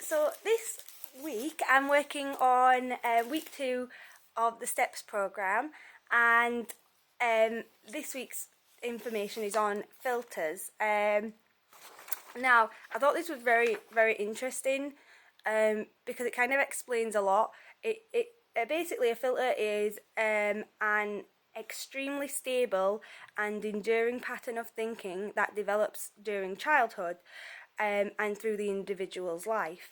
So this week I'm working on week 2 of the STEPPS programme, and this week's information is on filters. Now, I thought this was very, very interesting because it kind of explains a lot. It basically, a filter is an extremely stable and enduring pattern of thinking that develops during childhood and through the individual's life.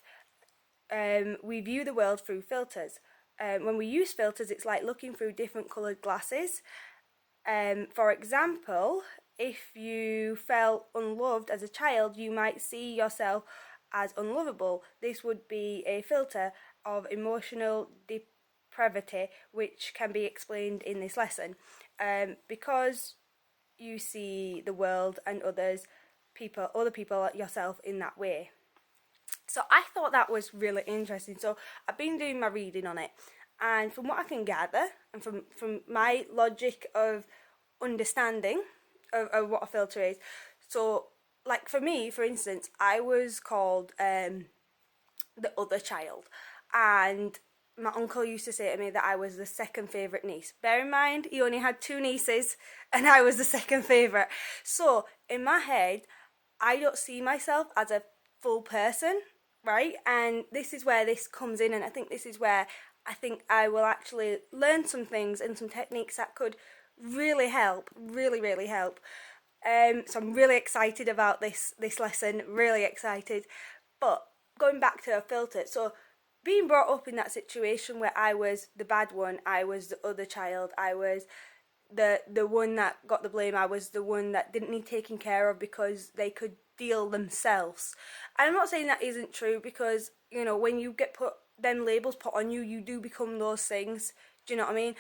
We view the world through filters. When we use filters, it's like looking through different coloured glasses. For example, if you felt unloved as a child, you might see yourself as unlovable. This would be a filter of emotional depravity, which can be explained in this lesson. Because you see the world and other people like yourself in that way. So I thought that was really interesting. So I've been doing my reading on it, and from what I can gather, and from my logic of understanding of what a filter is, so like for me, for instance, I was called the other child, and my uncle used to say to me that I was the second favourite niece. Bear in mind, he only had 2 nieces, and I was the second favourite. So in my head, I don't see myself as a full person, right? And this is where this comes in, and I think this is where I think I will actually learn some things and some techniques that could really help, really help. So I'm really excited about this lesson, really excited. But going back to a filter, so being brought up in that situation where I was the bad one, I was the other child, I was the one that got the blame, I was the one that didn't need taking care of because they could deal themselves. And I'm not saying that isn't true, because, you know, when you get put them labels put on you, you do become those things. Do you know what I mean?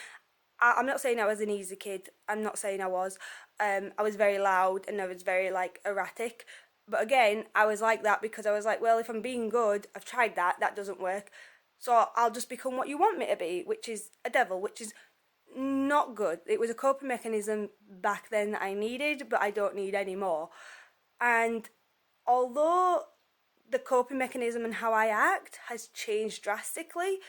I'm not saying I was an easy kid. I'm not saying I was. I was very loud and I was very like erratic. But again, I was like that because I was like, well, if I'm being good, I've tried that doesn't work. So I'll just become what you want me to be, which is a devil, which is not good. It was a coping mechanism back then that I needed, but I don't need anymore. And although the coping mechanism and how I act has changed drastically,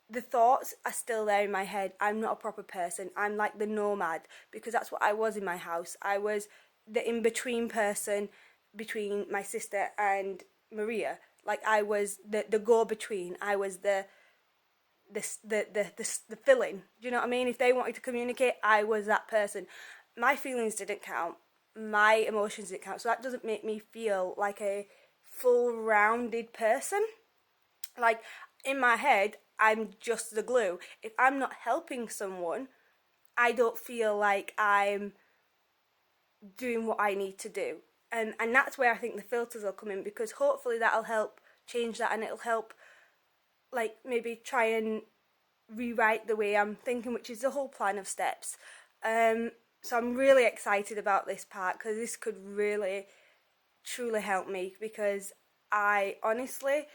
the thoughts are still there in my head. I'm not a proper person. I'm like the nomad, because that's what I was in my house. I was the in-between person between my sister and Maria. Like I was the go-between. I was the fill-in. Do you know what I mean? If they wanted to communicate, I was that person. My feelings didn't count. My emotions didn't count. So that doesn't make me feel like a full-rounded person. Like in my head, I'm just the glue. If I'm not helping someone, I don't feel like I'm doing what I need to do. And that's where I think the filters will come in, because hopefully that'll help change that, and it'll help like maybe try and rewrite the way I'm thinking, which is the whole plan of STEPPS. So I'm really excited about this part, because this could really truly help me, because I honestly,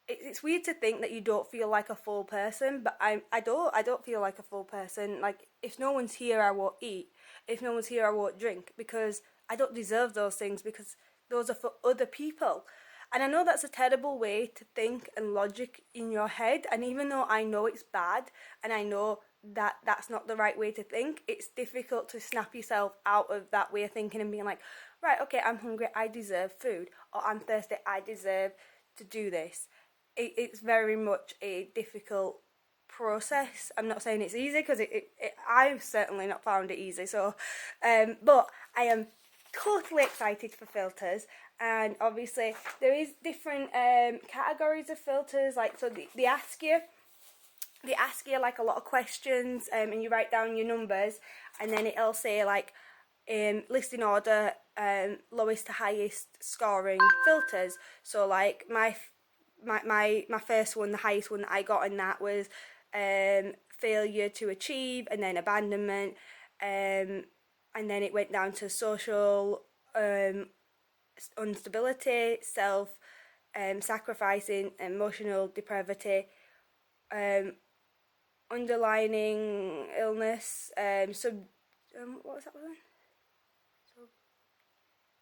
it's weird to think that you don't feel like a full person, but I don't feel like a full person. Like if no one's here, I won't eat. If no one's here, I won't drink, because I don't deserve those things, because those are for other people. And I know that's a terrible way to think and logic in your head, and even though I know it's bad and I know that that's not the right way to think, it's difficult to snap yourself out of that way of thinking and being like, right, okay, I'm hungry, I deserve food, or I'm thirsty, I deserve to do this. It's very much a difficult process. I'm not saying it's easy, because I've certainly not found it easy. So, but I am totally excited for filters, and obviously there is different categories of filters. Like so, they ask you like a lot of questions, and you write down your numbers, and then it'll say like list in order, lowest to highest scoring filters. So like my first one, the highest one that I got in that was failure to achieve, and then abandonment, and then it went down to social instability, self sacrificing, emotional depravity, underlining illness, what was that one?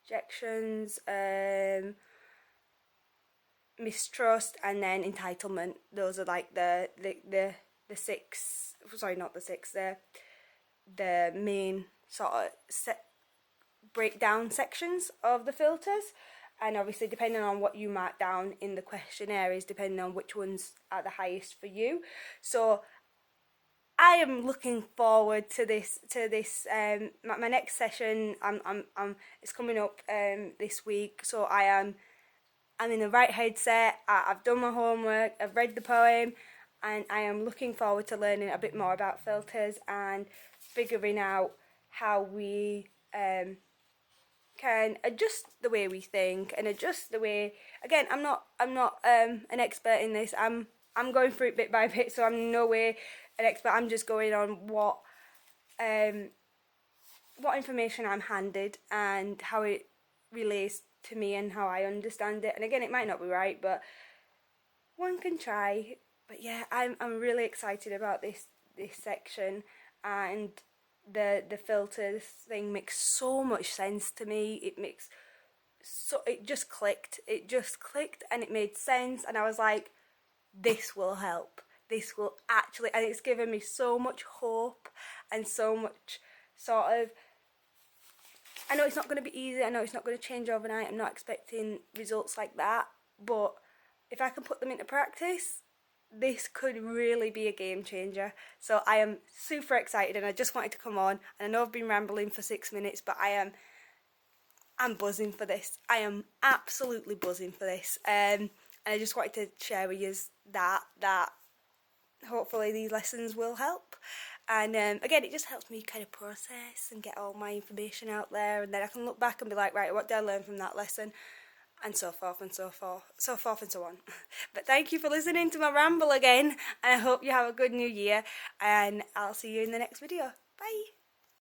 Subjections, mistrust, and then entitlement. Those are like the six, sorry, not the six, the main sort of breakdown sections of the filters. And obviously depending on what you mark down in the questionnaire is depending on which ones are the highest for you. So I am looking forward to this my next session. It's coming up this week, so I'm in the right headset. I've done my homework, I've read the poem, and I am looking forward to learning a bit more about filters and figuring out how we can adjust the way we think and adjust the way. Again, I'm not an expert in this. I'm going through it bit by bit, so I'm no way an expert. I'm just going on what information I'm handed and how it relates to me and how I understand it. And again, it might not be right, but one can try. But yeah, I'm really excited about this section, and the filters thing makes so much sense to me. It just clicked. It just clicked and it made sense, and I was like, this will help. This will actually, and it's given me so much hope and so much sort of, I know it's not going to be easy, I know it's not going to change overnight, I'm not expecting results like that, but if I can put them into practice, this could really be a game changer. So I am super excited, and I just wanted to come on, and I know I've been rambling for 6 minutes, but I'm buzzing for this. I am absolutely buzzing for this, and I just wanted to share with you that hopefully these lessons will help. And again, it just helps me kind of process and get all my information out there, and then I can look back and be like, right, what did I learn from that lesson, and so forth and so on. But thank you for listening to my ramble again, and I hope you have a good new year, and I'll see you in the next video. Bye.